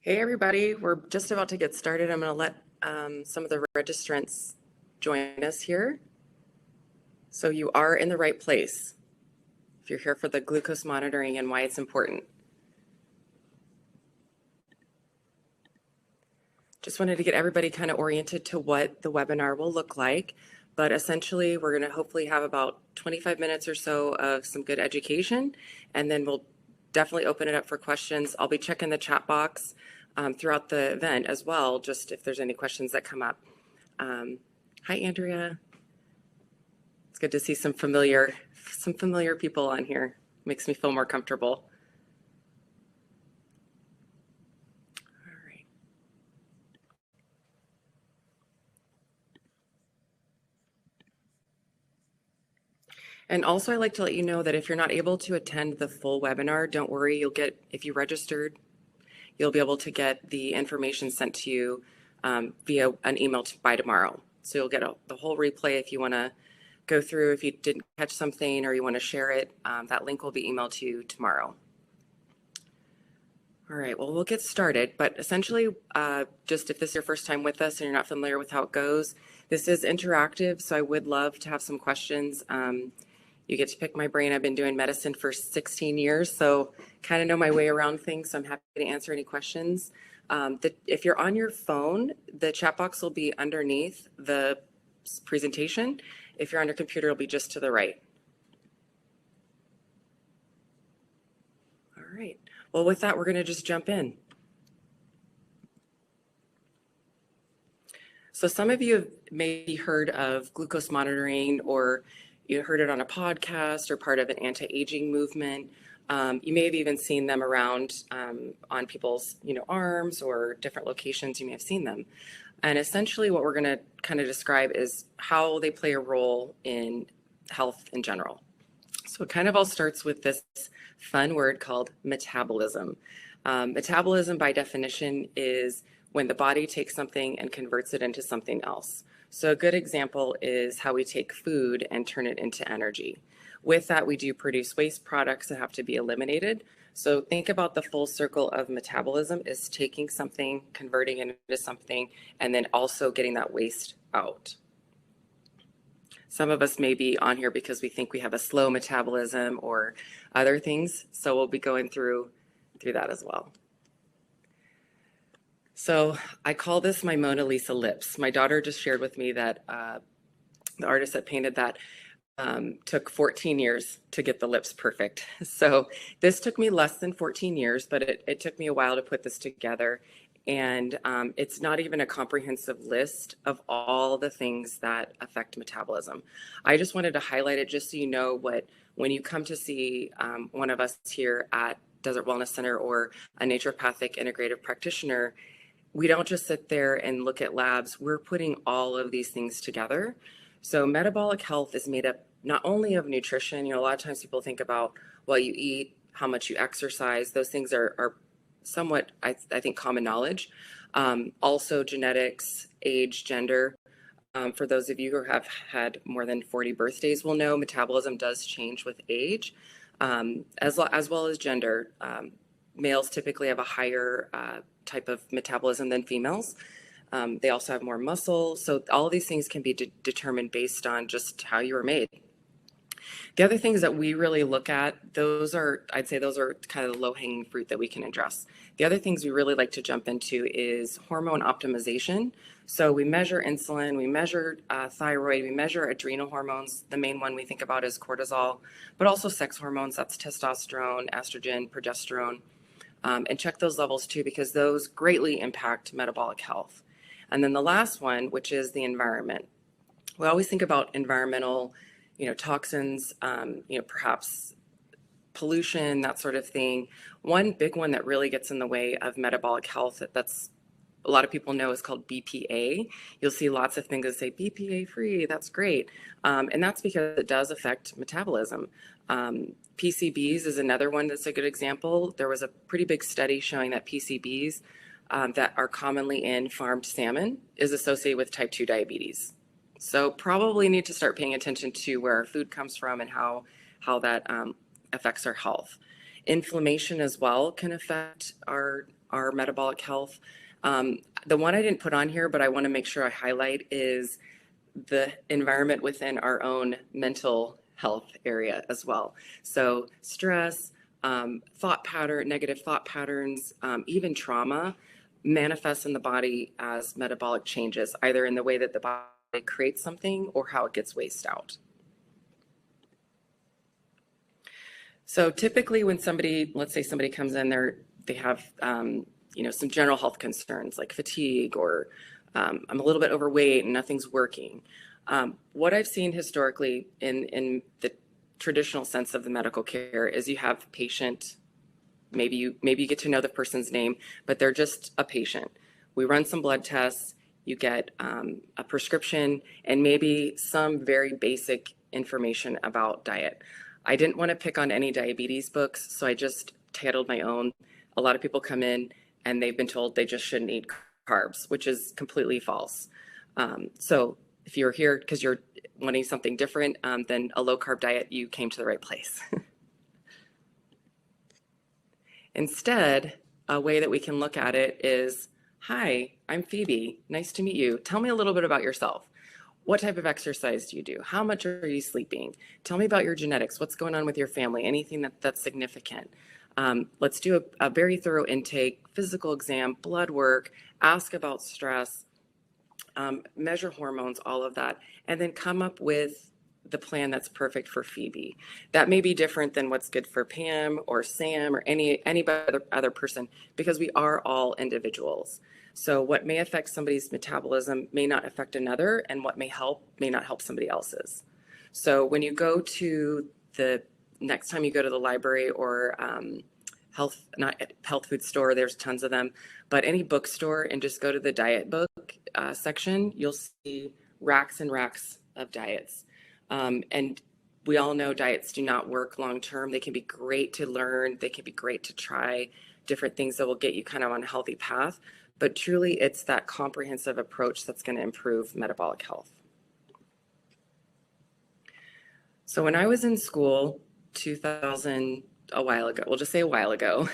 Hey everybody, we're just about to get started. I'm going to let some of the registrants join us here. So you are in the right place if you're here for the glucose monitoring and why it's important. Just wanted to get everybody kind of oriented to what the webinar will look like. But essentially, we're going to hopefully have about 25 minutes or so of some good education, and then we'll definitely open it up for questions. I'll be checking the chat box throughout the event as well, just if there's any questions that come up. Hi, Andrea. It's good to see some familiar people on here. Makes me feel more comfortable. All right. And also, I'd like to let you know that if you're not able to attend the full webinar, don't worry. If you registered, you'll be able to get the information sent to you via an email by tomorrow. So you'll get the whole replay if you want to go through. If you didn't catch something or you want to share it, that link will be emailed to you tomorrow. All right, well, we'll get started, but essentially, just if this is your first time with us and you're not familiar with how it goes, this is interactive, so I would love to have some questions. You get to pick my brain. I've been doing medicine for 16 years, so kind of know my way around things, so I'm happy to answer any questions. If you're on your phone, the chat box will be underneath the presentation. If you're on your computer, it'll be just to the right. All right. Well, with that, we're going to just jump in. So some of you have maybe heard of glucose monitoring, or you heard it on a podcast or part of an anti-aging movement. You may have even seen them around on people's arms or different locations. You may have seen them. And essentially what we're going to kind of describe is how they play a role in health in general. So it kind of all starts with this fun word called metabolism. Metabolism, by definition, is when the body takes something and converts it into something else. So a good example is how we take food and turn it into energy. With that, we do produce waste products that have to be eliminated. So think about the full circle of metabolism is taking something, converting it into something, and then also getting that waste out. Some of us may be on here because we think we have a slow metabolism or other things. So we'll be going through that as well. So I call this my Mona Lisa lips. My daughter just shared with me that the artist that painted that took 14 years to get the lips perfect. So this took me less than 14 years, but it took me a while to put this together. And it's not even a comprehensive list of all the things that affect metabolism. I just wanted to highlight it just so you know when you come to see one of us here at Desert Wellness Center or a naturopathic integrative practitioner, we don't just sit there and look at labs. We're putting all of these things together. So metabolic health is made up not only of nutrition. A lot of times people think about what you eat, how much you exercise. Those things are somewhat, I think, common knowledge. Also genetics, age, gender. For those of you who have had more than 40 birthdays will know metabolism does change with age, as well as gender. Males typically have a higher type of metabolism than females. They also have more muscle. So all of these things can be determined based on just how you were made. The other things that we really look at, I'd say those are kind of the low-hanging fruit that we can address. The other things we really like to jump into is hormone optimization. So we measure insulin, we measure thyroid, we measure adrenal hormones. The main one we think about is cortisol, but also sex hormones, that's testosterone, estrogen, progesterone, and check those levels too, because those greatly impact metabolic health. And then the last one, which is the environment. We always think about environmental toxins, perhaps pollution, that sort of thing. One big one that really gets in the way of metabolic health that's a lot of people know is called BPA. You'll see lots of things that say BPA free, that's great. And that's because it does affect metabolism. PCBs is another one that's a good example. There was a pretty big study showing that PCBs that are commonly in farmed salmon is associated with type 2 diabetes. So probably need to start paying attention to where our food comes from and how that affects our health. Inflammation as well can affect our our metabolic health. The one I didn't put on here, but I want to make sure I highlight is the environment within our own mental health area as well. So stress, negative thought patterns, even trauma manifests in the body as metabolic changes, either in the way that the body creates something or how it gets wasted out. So typically when let's say somebody comes in, they have some general health concerns like fatigue or I'm a little bit overweight and nothing's working. What I've seen historically in the traditional sense of the medical care is you have patient, maybe you get to know the person's name, but they're just a patient. We run some blood tests, you get a prescription, and maybe some very basic information about diet. I didn't want to pick on any diabetes books, so I just titled my own. A lot of people come in and they've been told they just shouldn't eat carbs, which is completely false. So if you're here because you're wanting something different than a low carb diet, you came to the right place. Instead, a way that we can look at it is, hi, I'm Phoebe. Nice to meet you. Tell me a little bit about yourself. What type of exercise do you do? How much are you sleeping? Tell me about your genetics. What's going on with your family? Anything that's significant. Let's do a very thorough intake, physical exam, blood work, ask about stress, measure hormones, all of that, and then come up with the plan that's perfect for Phoebe. That may be different than what's good for Pam or Sam or any other person, because we are all individuals. So what may affect somebody's metabolism may not affect another, and what may not help somebody else's. So when you go to next time you go to the library or health food store, there's tons of them, but any bookstore, and just go to the diet book section, you'll see racks and racks of diets. And we all know diets do not work long term. They can be great to learn. They can be great to try different things that will get you kind of on a healthy path. But truly, it's that comprehensive approach that's going to improve metabolic health. So when I was in school, 2000, a while ago, we'll just say a while ago,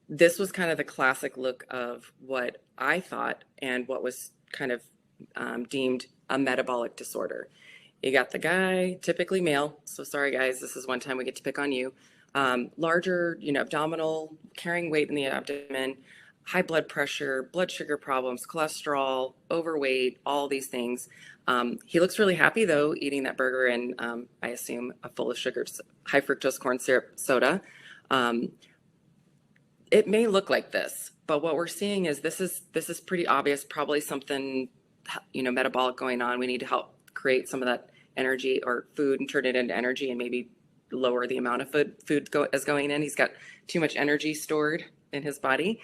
this was kind of the classic look of what I thought and what was kind of deemed a metabolic disorder. You got the guy, typically male, so sorry guys, this is one time we get to pick on you, larger, abdominal, carrying weight in the abdomen, high blood pressure, blood sugar problems, cholesterol, overweight, all these things. He looks really happy though, eating that burger and I assume full of sugar, high fructose corn syrup soda. It may look like this, but what we're seeing is this is pretty obvious, probably something metabolic going on. We need to help create some of that energy or food and turn it into energy, and maybe lower the amount of food is going in. He's got too much energy stored in his body.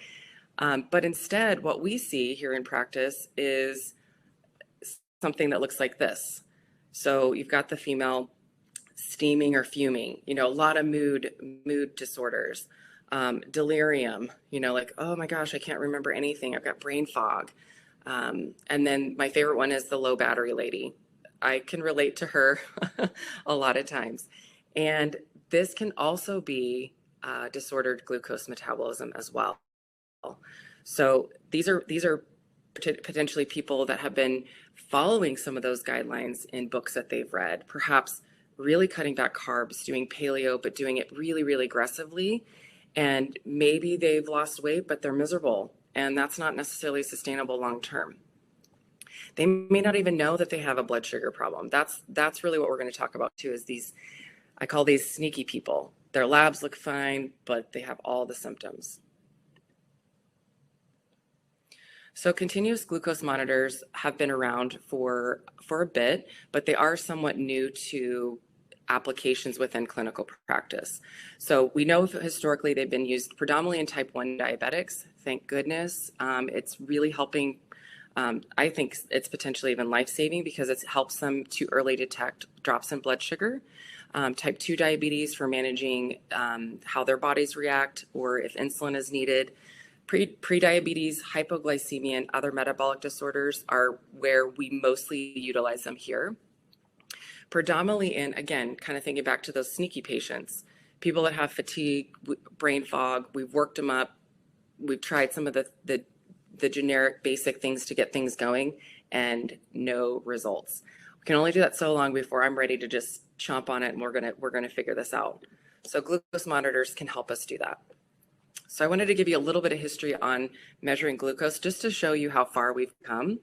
But instead, what we see here in practice is something that looks like this. So you've got the female steaming or fuming, a lot of mood disorders, delirium, like, oh my gosh, I can't remember anything. I've got brain fog. And then my favorite one is the low battery lady. I can relate to her a lot of times. And this can also be disordered glucose metabolism as well. So these are potentially people that have been following some of those guidelines in books that they've read, perhaps really cutting back carbs, doing paleo, but doing it really, really aggressively. And maybe they've lost weight, but they're miserable. And that's not necessarily sustainable long term. They may not even know that they have a blood sugar problem. That's really what we're going to talk about too, is these, I call these sneaky people. Their labs look fine, but they have all the symptoms. So continuous glucose monitors have been around for a bit, but they are somewhat new to applications within clinical practice. So we know historically they've been used predominantly in type 1 diabetics. Thank goodness. It's really helping. I think it's potentially even life-saving because it helps them to early detect drops in blood sugar. Type 2 diabetes for managing how their bodies react or if insulin is needed. Pre-diabetes, hypoglycemia, and other metabolic disorders are where we mostly utilize them here. Predominantly in, again, kind of thinking back to those sneaky patients people that have fatigue, brain fog, we've worked them up. We've tried some of the generic basic things to get things going, and no results. We can only do that so long before I'm ready to just chomp on it, and we're gonna figure this out. So glucose monitors can help us do that. So I wanted to give you a little bit of history on measuring glucose just to show you how far we've come.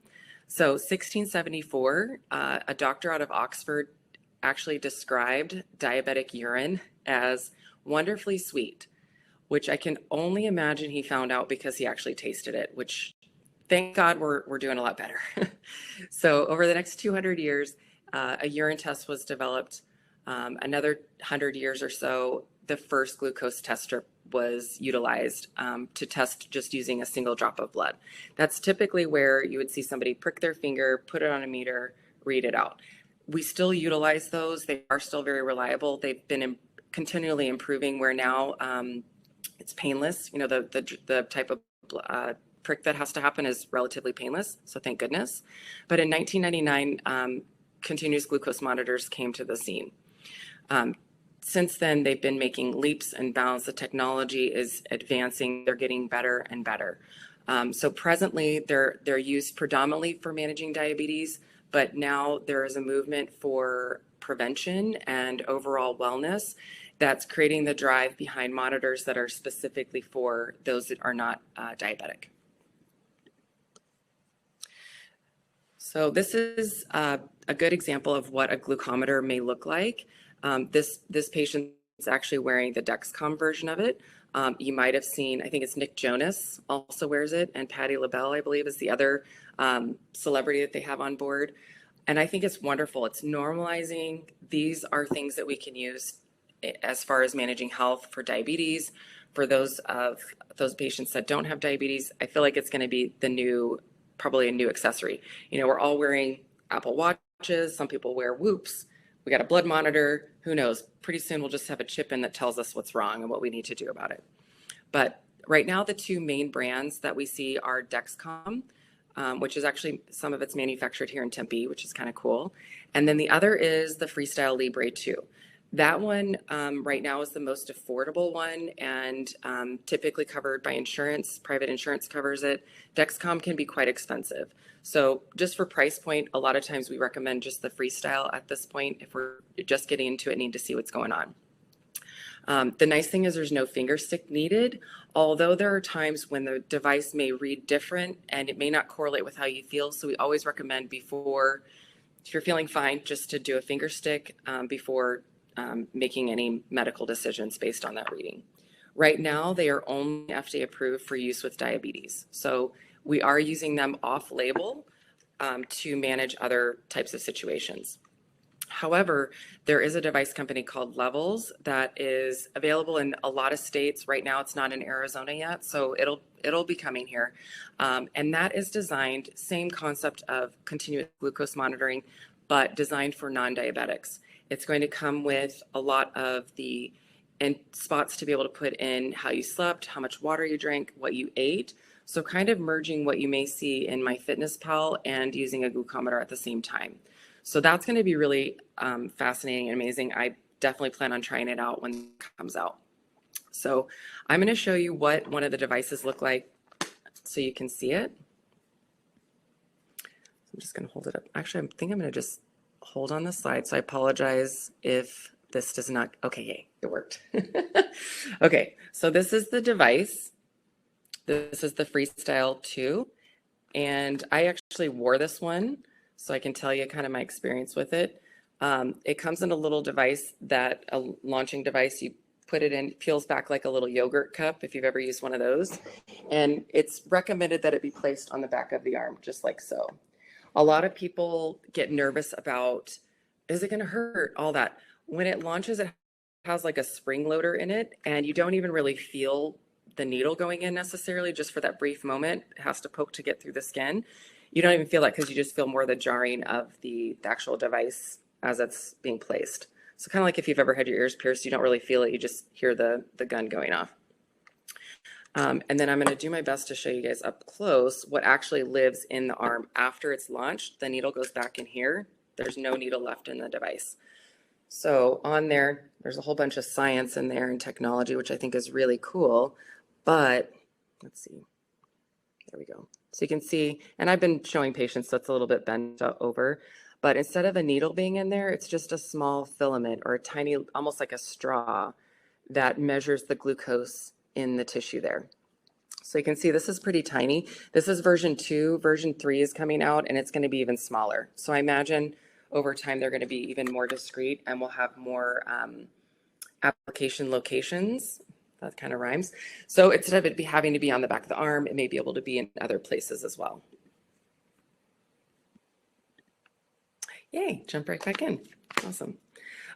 So 1674, a doctor out of Oxford actually described diabetic urine as wonderfully sweet, which I can only imagine he found out because he actually tasted it, which thank God we're doing a lot better. So over the next 200 years, a urine test was developed. Another 100 years or so, the first glucose tester was utilized to test just using a single drop of blood. That's typically where you would see somebody prick their finger, put it on a meter, read it out. We still utilize those. They are still very reliable. They've been continually improving, where now it's painless. You know, the type of prick that has to happen is relatively painless, so thank goodness. But in 1999, continuous glucose monitors came to the scene. Since then, they've been making leaps and bounds. The technology is advancing. They're getting better and better. So presently, they're used predominantly for managing diabetes, but now there is a movement for prevention and overall wellness that's creating the drive behind monitors that are specifically for those that are not diabetic. So this is a good example of what a glucometer may look like. This patient is actually wearing the Dexcom version of it. You might have seen, I think it's Nick Jonas also wears it, and Patti LaBelle, I believe, is the other celebrity that they have on board. And I think it's wonderful. It's normalizing. These are things that we can use as far as managing health for diabetes. For those patients that don't have diabetes, I feel like it's going to be probably a new accessory. You know, we're all wearing Apple Watches. Some people wear Whoops. We got a blood monitor. Who knows? Pretty soon we'll just have a chip in that tells us what's wrong and what we need to do about it. But right now, the two main brands that we see are Dexcom, which is actually, some of it's manufactured here in Tempe, which is kind of cool. And then the other is the Freestyle Libre 2. That one right now is the most affordable one, and typically covered by insurance. Private insurance covers it. Dexcom can be quite expensive. So just for price point, a lot of times we recommend just the Freestyle at this point if we're just getting into it, need to see what's going on. The nice thing is there's no finger stick needed, although there are times when the device may read different and it may not correlate with how you feel. So we always recommend before, if you're feeling fine, just to do a finger stick before making any medical decisions based on that reading. Right now, they are only FDA approved for use with diabetes. So we are using them off-label to manage other types of situations. However, there is a device company called Levels that is available in a lot of states. Right now, it's not in Arizona yet, so it'll be coming here. And that is designed, same concept of continuous glucose monitoring, but designed for non-diabetics. It's going to come with a lot of the spots to be able to put in how you slept, how much water you drank, what you ate. So kind of merging what you may see in MyFitnessPal and using a glucometer at the same time. So that's going to be really fascinating and amazing. I definitely plan on trying it out when it comes out. So I'm going to show you what one of the devices look like so you can see it. I'm just going to hold it up. Actually, I think I'm going to just hold on the slide. So I apologize if this does not, okay, yay, it worked. Okay, so this is the device. This is the Freestyle 2. And I actually wore this one, so I can tell you kind of my experience with it. It comes in a little device that, a launching device, you put it in, it peels back like a little yogurt cup if you've ever used one of those. And it's recommended that it be placed on the back of the arm, just like so. A lot of people get nervous about, is it going to hurt? All that. When it launches, it has like a spring loader in it, and you don't even really feel the needle going in necessarily, just for that brief moment. It has to poke to get through the skin. You don't even feel that because you just feel more the jarring of the actual device as it's being placed. So kind of like if you've ever had your ears pierced, you don't really feel it. You just hear the gun going off. And then I'm going to do my best to show you guys up close what actually lives in the arm after it's launched. The needle goes back in here. There's no needle left in the device. So on there, there's a whole bunch of science in there and technology, which I think is really cool. But let's see, there we go. So you can see, and I've been showing patients, so it's a little bit bent over, but instead of a needle being in there, it's just a small filament or a tiny, almost like a straw that measures the glucose in the tissue there. So you can see this is pretty tiny. This is version 2. Version 3 is coming out, and it's going to be even smaller. So I imagine over time they're going to be even more discreet, and we'll have more application locations. That kind of rhymes. So instead of it having to be on the back of the arm, it may be able to be in other places as well. Yay, jump right back in. Awesome.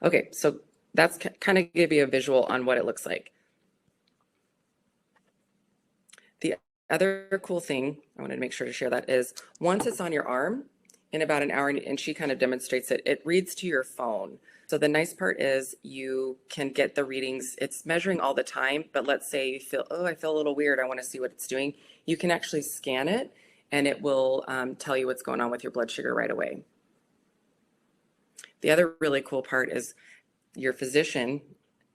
Okay, so that's kind of give you a visual on what it looks like. The other cool thing, I wanted to make sure to share that, is once it's on your arm, in about an hour, and she kind of demonstrates it, it reads to your phone. So the nice part is you can get the readings. It's measuring all the time, but let's say you feel, oh, I feel a little weird. I want to see what it's doing. You can actually scan it, and it will tell you what's going on with your blood sugar right away. The other really cool part is your physician,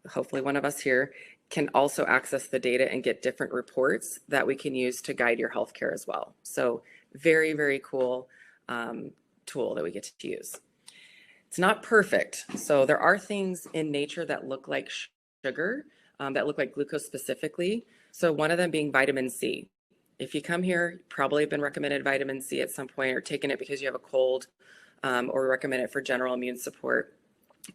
hopefully one of us here, can also access the data and get different reports that we can use to guide your healthcare as well. So very, very cool tool that we get to use. It's not perfect. So there are things in nature that look like sugar, that look like glucose specifically. So one of them being vitamin C. If you come here, you probably have been recommended vitamin C at some point or taken it because you have a cold, or recommend it for general immune support.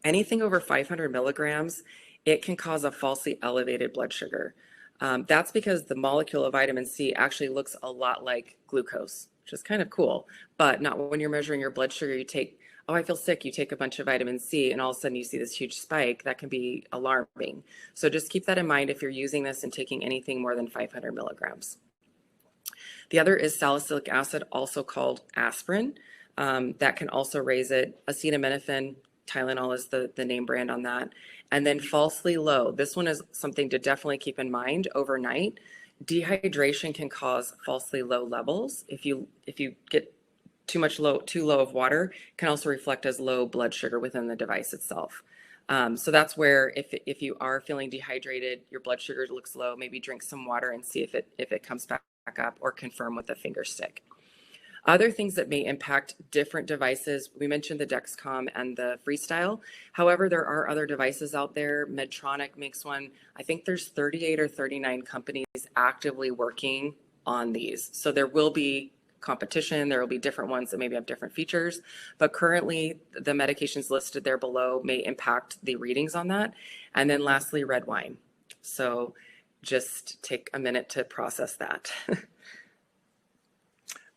Anything over 500 milligrams, it can cause a falsely elevated blood sugar. That's because the molecule of vitamin C actually looks a lot like glucose, which is kind of cool, but not when you're measuring your blood sugar. You take, oh, I feel sick, you take a bunch of vitamin C, and all of a sudden you see this huge spike. That can be alarming. So just keep that in mind if you're using this and taking anything more than 500 milligrams. The other is salicylic acid, also called aspirin. That can also raise it. Acetaminophen, Tylenol is the name brand on that. And then falsely low. This one is something to definitely keep in mind overnight. Dehydration can cause falsely low levels. If you get too low of water, it can also reflect as low blood sugar within the device itself. So that's where if you are feeling dehydrated, your blood sugar looks low, maybe drink some water and see if it comes back up, or confirm with a finger stick. Other things that may impact different devices, we mentioned the Dexcom and the Freestyle. However, there are other devices out there. Medtronic makes one. I think there's 38 or 39 companies actively working on these. So there will be competition. There will be different ones that maybe have different features. But currently, the medications listed there below may impact the readings on that. And then lastly, red wine. So just take a minute to process that.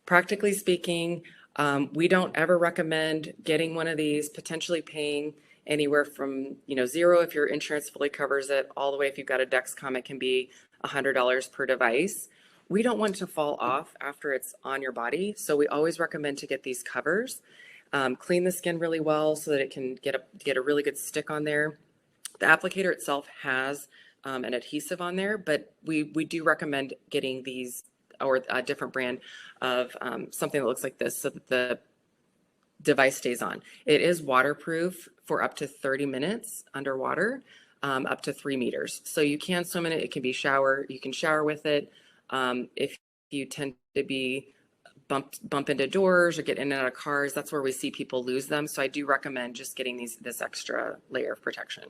Practically speaking, we don't ever recommend getting one of these, potentially paying anywhere from $0 if your insurance fully covers it, all the way if you've got a Dexcom, it can be $100 per device. We don't want to fall off after it's on your body, so we always recommend to get these covers. Clean the skin really well so that it can get a really good stick on there. The applicator itself has an adhesive on there, but we do recommend getting these, or a different brand of something that looks like this so that the device stays on. It is waterproof for up to 30 minutes underwater, up to 3 meters. So you can swim in it. It can be you can shower with it. If you tend to be bump into doors or get in and out of cars, that's where we see people lose them. So I do recommend just getting this extra layer of protection.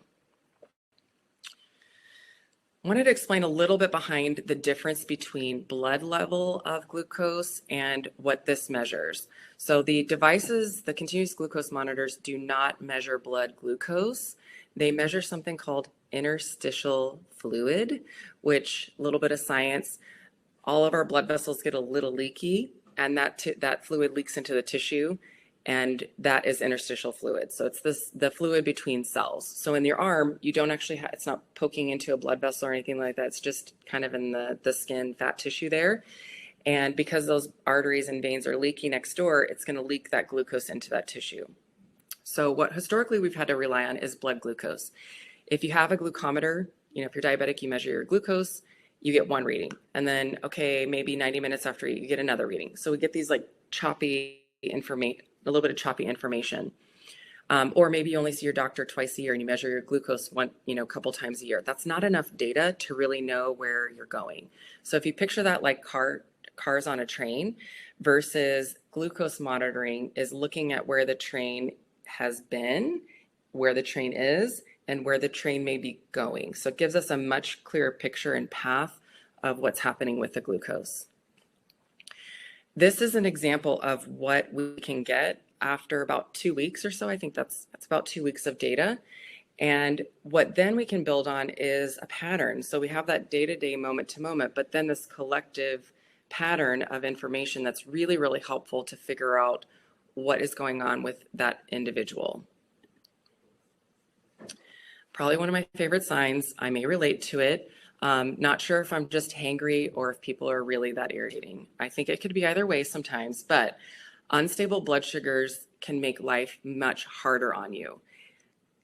I wanted to explain a little bit behind the difference between blood level of glucose and what this measures. So the devices, the continuous glucose monitors, do not measure blood glucose. They measure something called interstitial fluid, which, a little bit of science, all of our blood vessels get a little leaky, and that fluid leaks into the tissue, and that is interstitial fluid. So it's the fluid between cells. So in your arm, you don't actually it's not poking into a blood vessel or anything like that. It's just kind of in the skin, fat tissue there. And because those arteries and veins are leaky next door, it's going to leak that glucose into that tissue. So what historically we've had to rely on is blood glucose. If you have a glucometer, if you're diabetic, you measure your glucose, you get one reading. And then, okay, maybe 90 minutes after you get another reading. So we get these like choppy information, a little bit of choppy information. Or maybe you only see your doctor twice a year and you measure your glucose a couple times a year. That's not enough data to really know where you're going. So if you picture that like cars on a train, versus glucose monitoring is looking at where the train has been, where the train is, and where the train may be going. So it gives us a much clearer picture and path of what's happening with the glucose. This is an example of what we can get after about 2 weeks or so. I think that's about 2 weeks of data. And what then we can build on is a pattern. So we have that day-to-day, moment-to-moment, but then this collective pattern of information that's really, really helpful to figure out what is going on with that individual. Probably one of my favorite signs. I may relate to it. Not sure if I'm just hangry or if people are really that irritating. I think it could be either way sometimes, but unstable blood sugars can make life much harder on you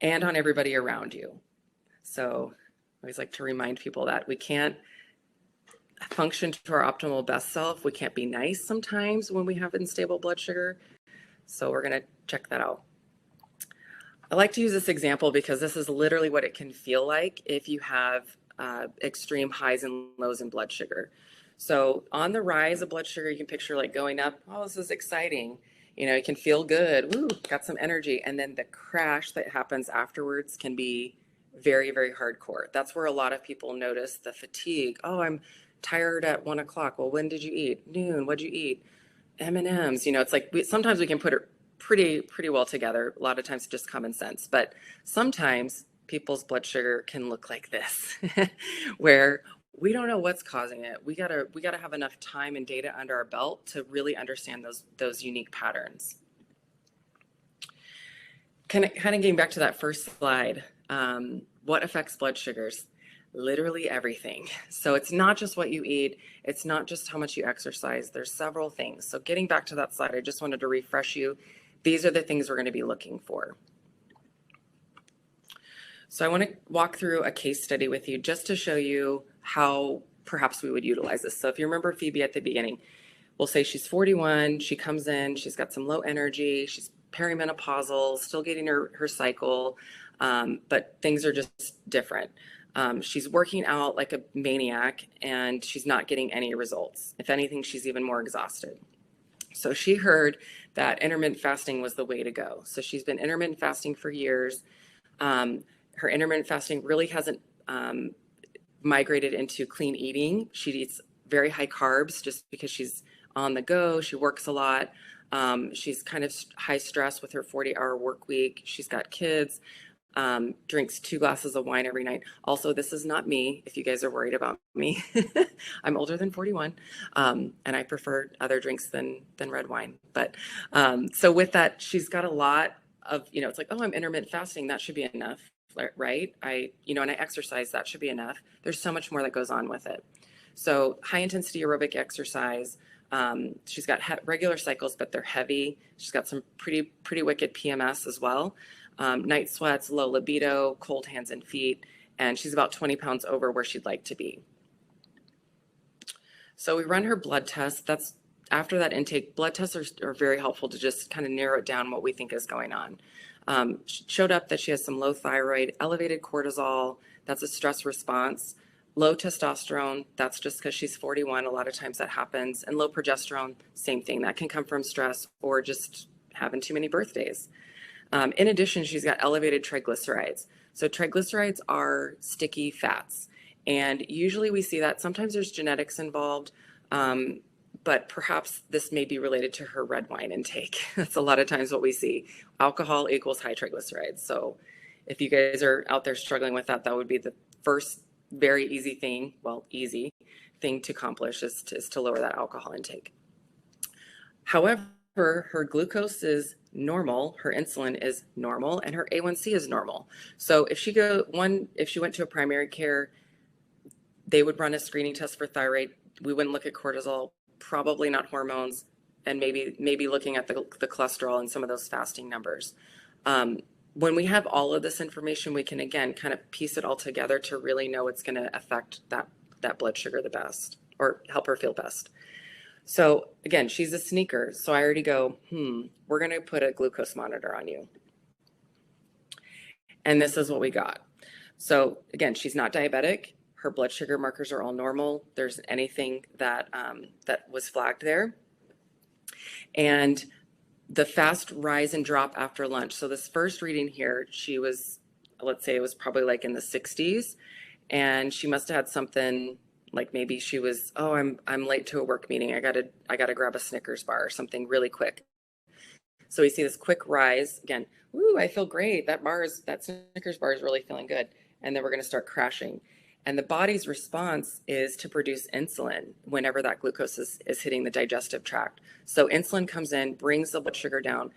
and on everybody around you. So I always like to remind people that we can't function to our optimal best self. We can't be nice sometimes when we have unstable blood sugar. So we're going to check that out. I like to use this example because this is literally what it can feel like if you have extreme highs and lows in blood sugar. So on the rise of blood sugar, you can picture like going up, oh, this is exciting. You can feel good, woo, got some energy. And then the crash that happens afterwards can be very, very hardcore. That's where a lot of people notice the fatigue. Oh, I'm tired at 1 o'clock. Well, when did you eat? Noon, what'd you eat? M&Ms. It's like sometimes we can put it pretty well together. A lot of times just common sense, but sometimes people's blood sugar can look like this, where we don't know what's causing it. We gotta have enough time and data under our belt to really understand those unique patterns. Kind of getting back to that first slide, what affects blood sugars? Literally everything. So it's not just what you eat. It's not just how much you exercise. There's several things. So getting back to that slide, I just wanted to refresh you. These are the things we're going to be looking for. So I want to walk through a case study with you just to show you how perhaps we would utilize this. So if you remember Phoebe at the beginning, we'll say she's 41, she comes in, she's got some low energy, she's perimenopausal, still getting her cycle, but things are just different. She's working out like a maniac and she's not getting any results. If anything, she's even more exhausted. So she heard that intermittent fasting was the way to go. So she's been intermittent fasting for years. Her intermittent fasting really hasn't migrated into clean eating. She eats very high carbs just because she's on the go. She works a lot. She's kind of high stress with her 40-hour work week. She's got kids. Drinks 2 glasses of wine every night. Also, this is not me, if you guys are worried about me. I'm older than 41, and I prefer other drinks than red wine. But so with that, she's got a lot of, it's like, oh, I'm intermittent fasting. That should be enough, right? And I exercise. That should be enough. There's so much more that goes on with it. So high intensity aerobic exercise. She's got regular cycles, but they're heavy. She's got some pretty wicked PMS as well. Night sweats, low libido, cold hands and feet, and she's about 20 pounds over where she'd like to be. So we run her blood test. That's after that intake. Blood tests are very helpful to just kind of narrow it down what we think is going on. She showed up that she has some low thyroid, elevated cortisol. That's a stress response. Low testosterone, that's just because she's 41. A lot of times that happens. And low progesterone, same thing. That can come from stress or just having too many birthdays. In addition, she's got elevated triglycerides. So triglycerides are sticky fats. And usually we see that. Sometimes there's genetics involved, but perhaps this may be related to her red wine intake. That's a lot of times what we see. Alcohol equals high triglycerides. So if you guys are out there struggling with that, that would be the first very easy thing to accomplish is to lower that alcohol intake. However, her glucose is normal, her insulin is normal, and her A1C is normal. So if she went to a primary care, they would run a screening test for thyroid. We wouldn't look at cortisol, probably not hormones, and maybe looking at the cholesterol and some of those fasting numbers. When we have all of this information, we can again kind of piece it all together to really know what's going to affect that blood sugar the best or help her feel best. So again, she's a sneaker. So I already go, we're going to put a glucose monitor on you. And this is what we got. So again, she's not diabetic. Her blood sugar markers are all normal. There's anything that that was flagged there. And the fast rise and drop after lunch. So this first reading here, she was, let's say it was probably like in the 60s, and she must have had something like maybe she was, oh, I'm late to a work meeting. I gotta grab a Snickers bar or something really quick. So we see this quick rise again. Woo, I feel great. That Snickers bar is really feeling good. And then we're going to start crashing. And the body's response is to produce insulin whenever that glucose is hitting the digestive tract. So insulin comes in, brings the blood sugar down,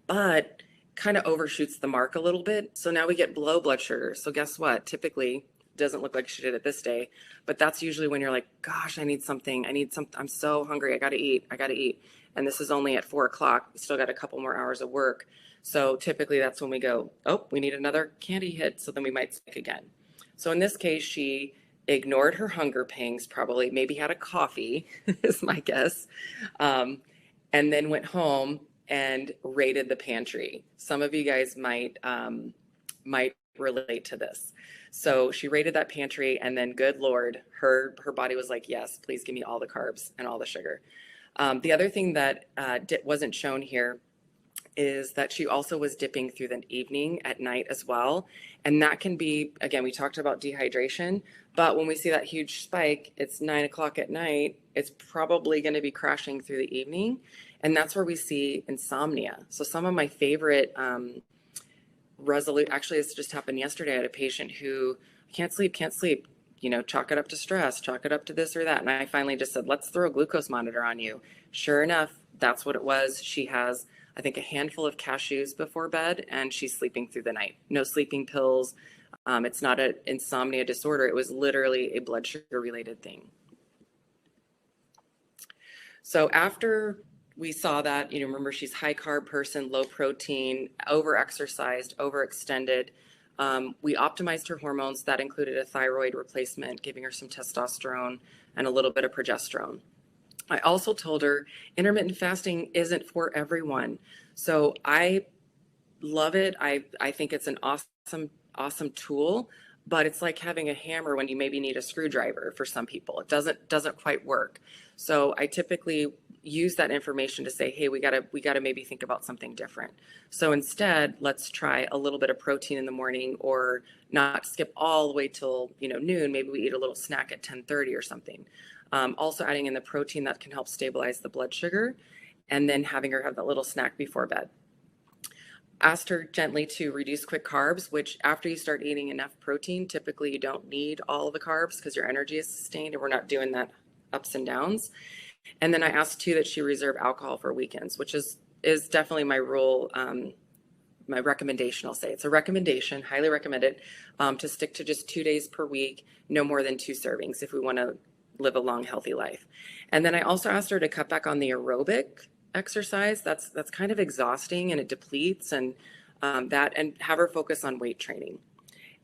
but kind of overshoots the mark a little bit. So now we get low blood sugar. So guess what? Typically, doesn't look like she did it this day, but that's usually when you're like, gosh, I need something. I'm so hungry. I got to eat. And this is only at 4 o'clock. We still got a couple more hours of work. So typically that's when we go, oh, we need another candy hit. So then we might stick again. So in this case, she ignored her hunger pangs, probably maybe had a coffee is my guess. And then went home and raided the pantry. Some of you guys might relate to this. So she raided that pantry, and then good Lord, her body was like, yes, please give me all the carbs and all the sugar. The other thing that wasn't shown here is that she also was dipping through the evening at night as well. And that can be, again, we talked about dehydration, but when we see that huge spike, it's 9 o'clock at night, it's probably going to be crashing through the evening. And that's where we see insomnia. So some of my favorite actually, this just happened yesterday. I had a patient who can't sleep, chalk it up to stress, chalk it up to this or that. And I finally just said, let's throw a glucose monitor on you. Sure enough, that's what it was. She has, I think, a handful of cashews before bed, and she's sleeping through the night. No sleeping pills. It's not an insomnia disorder. It was literally a blood sugar related thing. So after we saw that, remember, she's high carb person, low protein, over exercised, overextended. We optimized her hormones. That included a thyroid replacement, giving her some testosterone and a little bit of progesterone. I also told her intermittent fasting isn't for everyone. So I love it. I think it's an awesome tool, but it's like having a hammer when you maybe need a screwdriver for some people. It doesn't quite work. So I typically use that information to say, hey, we gotta maybe think about something different. So instead, let's try a little bit of protein in the morning, or not skip all the way till noon. Maybe we eat a little snack at 10:30 or something. Also adding in the protein that can help stabilize the blood sugar, and then having her have that little snack before bed. Asked her gently to reduce quick carbs, which after you start eating enough protein, typically you don't need all of the carbs because your energy is sustained and we're not doing that ups and downs. And then I asked too that she reserve alcohol for weekends, which is definitely my rule, my recommendation. I'll say it's a recommendation, highly recommended, to stick to just 2 days per week, no more than 2 servings if we want to live a long, healthy life. And then I also asked her to cut back on the aerobic exercise. That's kind of exhausting and it depletes, and and have her focus on weight training.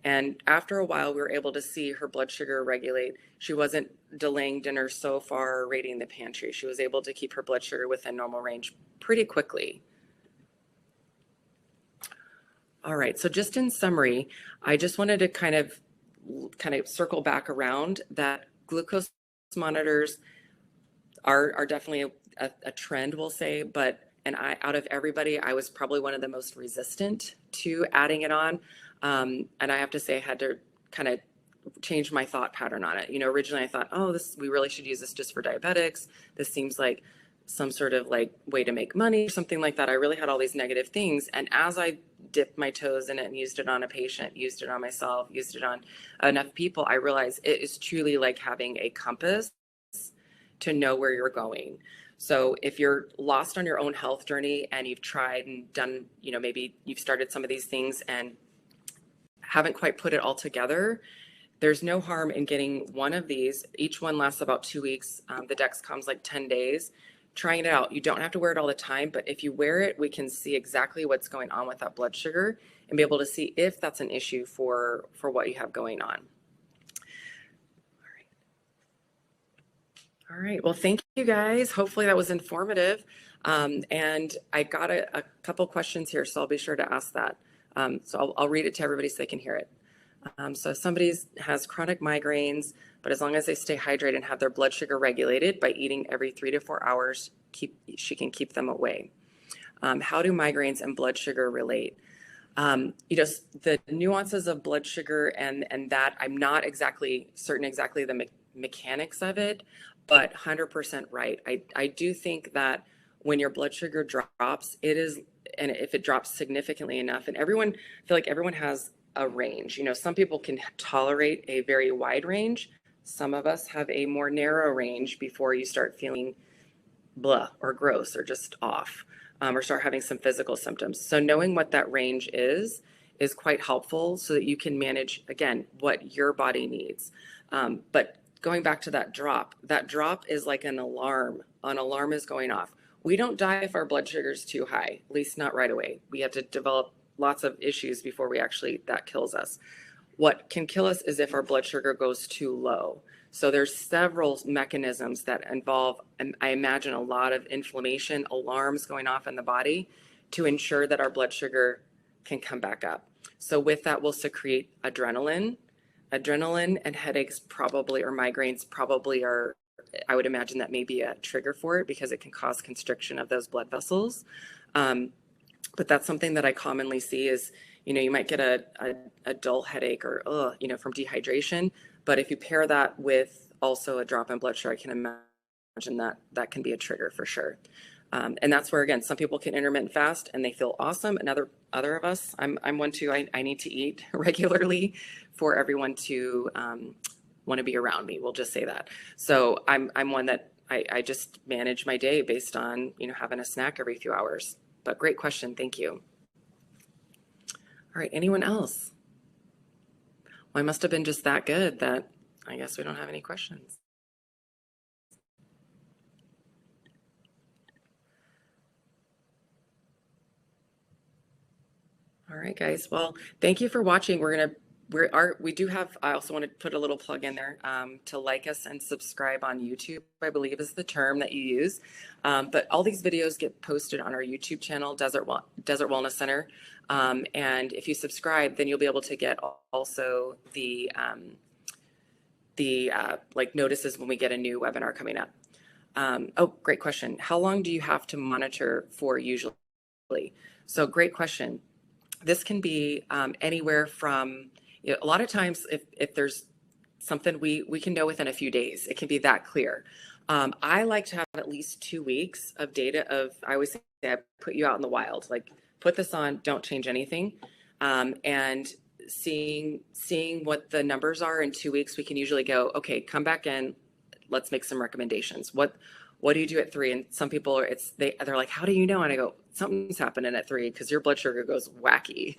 And after a while, we were able to see her blood sugar regulate. She wasn't delaying dinner so far, raiding the pantry. She was able to keep her blood sugar within normal range pretty quickly. All right, so just in summary, I just wanted to kind of circle back around that glucose monitors are definitely a trend, we'll say, and out of everybody, I was probably one of the most resistant to adding it on. And I have to say, I had to kind of change my thought pattern on it. Originally I thought, we really should use this just for diabetics. This seems like some sort of like way to make money or something like that. I really had all these negative things. And as I dipped my toes in it and used it on a patient, used it on myself, used it on enough people, I realized it is truly like having a compass to know where you're going. So if you're lost on your own health journey and you've tried and done, maybe you've started some of these things and haven't quite put it all together, there's no harm in getting one of these. Each one lasts about 2 weeks. The Dexcom's like 10 days. Trying it out. You don't have to wear it all the time, but if you wear it, we can see exactly what's going on with that blood sugar and be able to see if that's an issue for what you have going on. All right. Well, thank you guys. Hopefully that was informative. And I got a couple questions here, so I'll be sure to ask that. So I'll read it to everybody so they can hear it. So if somebody has chronic migraines, but as long as they stay hydrated and have their blood sugar regulated by eating every 3 to 4 hours, she can keep them away. How do migraines and blood sugar relate? The nuances of blood sugar and that I'm not exactly certain exactly the mechanics of it, but 100% right. I do think that when your blood sugar drops, and if it drops significantly enough, and I feel like everyone has a range. Some people can tolerate a very wide range. Some of us have a more narrow range before you start feeling blah or gross or just off, or start having some physical symptoms. So knowing what that range is quite helpful so that you can manage, again, what your body needs. But going back to that drop is like an alarm. An alarm is going off. We don't die if our blood sugar is too high, at least not right away. We have to develop lots of issues before that kills us. What can kill us is if our blood sugar goes too low. So there's several mechanisms that involve, I imagine, a lot of inflammation, alarms going off in the body to ensure that our blood sugar can come back up. So with that, we'll secrete adrenaline. Adrenaline and headaches probably, or migraines probably are, I would imagine that may be a trigger for it because it can cause constriction of those blood vessels. But that's something that I commonly see is, you might get a dull headache or, from dehydration. But if you pair that with also a drop in blood sugar, I can imagine that can be a trigger for sure. And that's where, again, some people can intermittent fast and they feel awesome. And other of us, I'm one too, I need to eat regularly for everyone to want to be around me. We'll just say that. So I'm one that I just manage my day based on, having a snack every few hours. But great question. Thank you. All right. Anyone else? Well, I must have been just that good that I guess we don't have any questions. All right, guys. Well, thank you for watching. We do have, I also want to put a little plug in there to like us and subscribe on YouTube, I believe is the term that you use. But all these videos get posted on our YouTube channel, Desert Wellness Center. And if you subscribe, then you'll be able to get also the notices when we get a new webinar coming up. Oh, great question. How long do you have to monitor for usually? So great question. This can be anywhere from, a lot of times if there's something we can know within a few days, it can be that clear. I like to have at least 2 weeks of data I always say I put you out in the wild, like put this on, don't change anything. And seeing what the numbers are in 2 weeks, we can usually go, okay, come back in, let's make some recommendations. What do you do at 3? And some people they're like, how do you know? And I go, something's happening at 3 because your blood sugar goes wacky.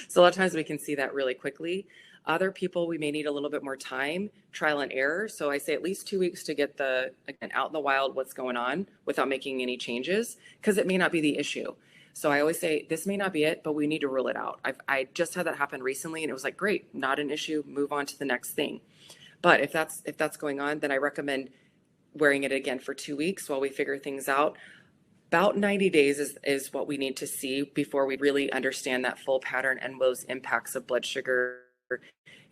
So a lot of times we can see that really quickly. Other people, we may need a little bit more time, trial and error. So I say at least 2 weeks to get again, out in the wild, what's going on without making any changes, because it may not be the issue. So I always say, this may not be it, but we need to rule it out. I just had that happen recently and it was like, great, not an issue, move on to the next thing. But if that's going on, then I recommend wearing it again for 2 weeks while we figure things out. About 90 days is what we need to see before we really understand that full pattern and those impacts of blood sugar.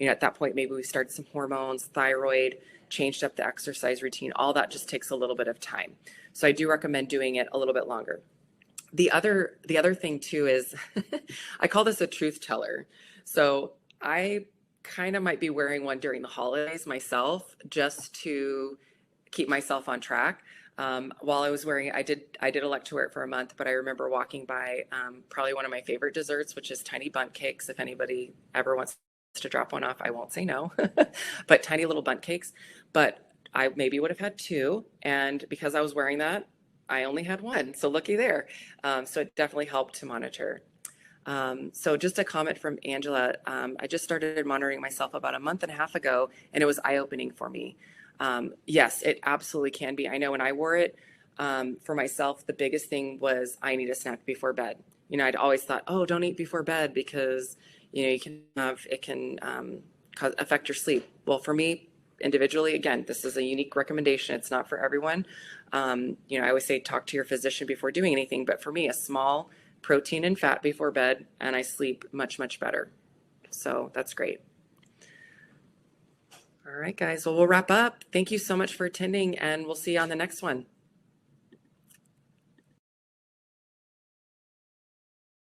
At that point, maybe we started some hormones, thyroid, changed up the exercise routine. All that just takes a little bit of time. So I do recommend doing it a little bit longer. The other thing too is I call this a truth teller. So I kind of might be wearing one during the holidays myself, just to keep myself on track. While I was wearing it, I did elect to wear it for a month, but I remember walking by probably one of my favorite desserts, which is tiny bundt cakes. If anybody ever wants to drop one off, I won't say no, but tiny little bundt cakes. But I maybe would have had 2. And because I was wearing that, I only had 1. So looky there. So it definitely helped to monitor. So just a comment from Angela. I just started monitoring myself about a month and a half ago, and it was eye-opening for me. Yes, it absolutely can be. I know when I wore it, for myself, the biggest thing was I need a snack before bed. I'd always thought, oh, don't eat before bed because, it can affect your sleep. Well, for me individually, again, this is a unique recommendation. It's not for everyone. I always say talk to your physician before doing anything, but for me, a small protein and fat before bed, and I sleep much, much better. So that's great. All right, guys. Well, we'll wrap up. Thank you so much for attending, and we'll see you on the next one.